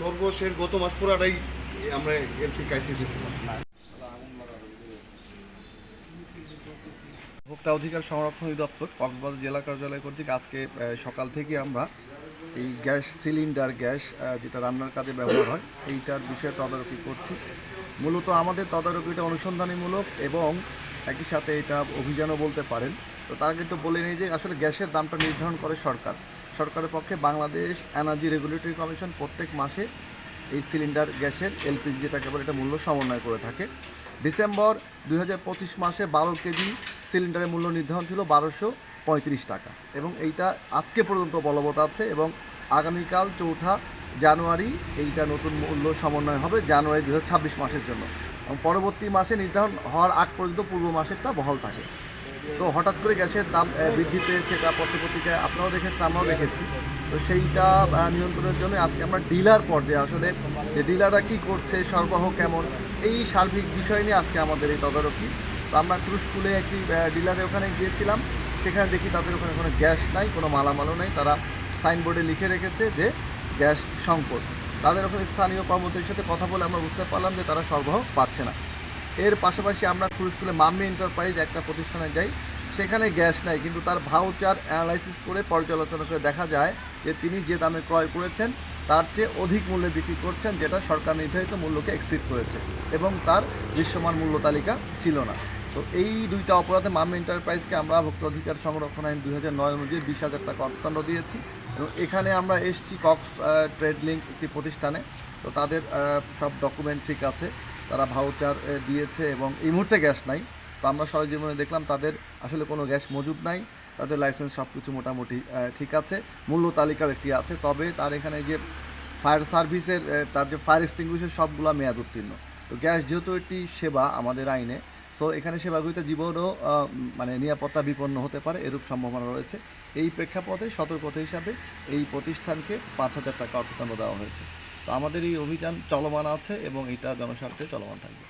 সর্বশেষ গত মাস পুরাটাই আমরা এলসি ক্রাইসিসে ছিলাম। ভোক্তা অধিকার সংরক্ষণ অধিদপ্তর কক্সবাজার জেলা কার্যালয় কর্তৃক আজকে সকাল থেকে আমরা এই গ্যাস সিলিন্ডার গ্যাস যেটা রান্নার কাজে ব্যবহার হয় এইটার বিষয়ে তদারকি করছি। মূলত আমাদের তদারকিটা অনুসন্ধানীমূলক এবং একই সাথে এটা অভিযানও বলতে পারেন। তো তার আগে একটু বলে নিই যে আসলে গ্যাসের দামটা নির্ধারণ করে সরকারের পক্ষে বাংলাদেশ এনার্জি রেগুলেটরি কমিশন প্রত্যেক মাসে এই সিলিন্ডার গ্যাসের এলপিজি যেটাকে বলে এটা মূল্য সমন্বয় করে থাকে। ডিসেম্বর 2025 মাসে 12 কেজি সিলিন্ডারের মূল্য নির্ধারণ ছিল 1235 টাকা এবং এইটা আজকে পর্যন্ত বলবৎ আছে এবং আগামীকাল 4 জানুয়ারি এইটা নতুন মূল্য সমন্বয় হবে জানুয়ারি 2026 মাসের জন্য এবং পরবর্তী মাসে নির্ধারণ হওয়ার আগ পর্যন্ত পূর্ব মাসেরটা বহাল থাকে। তো হঠাৎ করে গ্যাসের দাম বৃদ্ধি পেয়েছে, এটা পত্রপত্রিকায় আপনারাও দেখেছেন, আমরাও দেখেছি। তো সেইটা নিয়ন্ত্রণের জন্য আজকে আমরা ডিলার পর্যায়ে আসলে যে ডিলাররা কী করছে, সরবরাহ কেমন, এই সার্বিক বিষয় নিয়ে আজকে আমাদের এই তদারকি। তো আমরা স্কুলে একটি ডিলারে ওখানে গিয়েছিলাম, সেখানে দেখি তাদের ওখানে কোনো গ্যাস নাই, কোনো মালামালও নাই। তারা সাইনবোর্ডে লিখে রেখেছে যে গ্যাস সংকট। তাদের ওখানে স্থানীয় কর্মচারীর সাথে কথা বলে আমরা বুঝতে পারলাম যে তারা সরবরাহ পাচ্ছে না। এর পাশাপাশি আমরা স্কুলে মাম্মি এন্টারপ্রাইজ একটা প্রতিষ্ঠানে যাই, সেখানে গ্যাস নাই, কিন্তু তার ভাউচার অ্যানালাইসিস করে পর্যালোচনা করে দেখা যায় যে তিনি যে দামে ক্রয় করেছেন তার চেয়ে অধিক মূল্যে বিক্রি করছেন, যেটা সরকার নির্ধারিত মূল্যকে এক্সিড করেছে এবং তার দৃশ্যমান মূল্য তালিকা ছিল না। তো এই দুইটা অপরাধে মাম্মি এন্টারপ্রাইজকে আমরা ভোক্তা অধিকার সংরক্ষণ আইন 2009 অনুযায়ী 20,000 টাকা অর্থদণ্ড দিয়েছি এবং এখানে আমরা এসছি কক্স ট্রেড লিঙ্ক একটি প্রতিষ্ঠানে। তো তাদের সব ডকুমেন্ট ঠিক আছে, তারা ভাউচার দিয়েছে এবং এই মুহূর্তে গ্যাস নাই। তো আমরা সরেজমিনে দেখলাম তাদের আসলে কোনো গ্যাস মজুদ নাই, তাদের লাইসেন্স সব কিছু মোটামুটি ঠিক আছে, মূল্য তালিকাও একটি আছে। তবে তার এখানে যে ফায়ার সার্ভিসের তার যে ফায়ার এক্সটিংগুইশার সবগুলো মেয়াদ উত্তীর্ণ। তো গ্যাস যেহেতু একটি সেবা আমাদের আইনে, সো এখানে সেবাগুলিতে জীবনও মানে নিরাপত্তা বিপন্ন হতে পারে, এরূপ সম্ভাবনা রয়েছে। এই প্রেক্ষাপটে সতর্কতা হিসাবে এই প্রতিষ্ঠানকে 5,000 টাকা অর্থদণ্ড দেওয়া হয়েছে। তো আমাদের এই অভিযান চলমান আছে এবং এটা জনস্বার্থে চলমান থাকবে।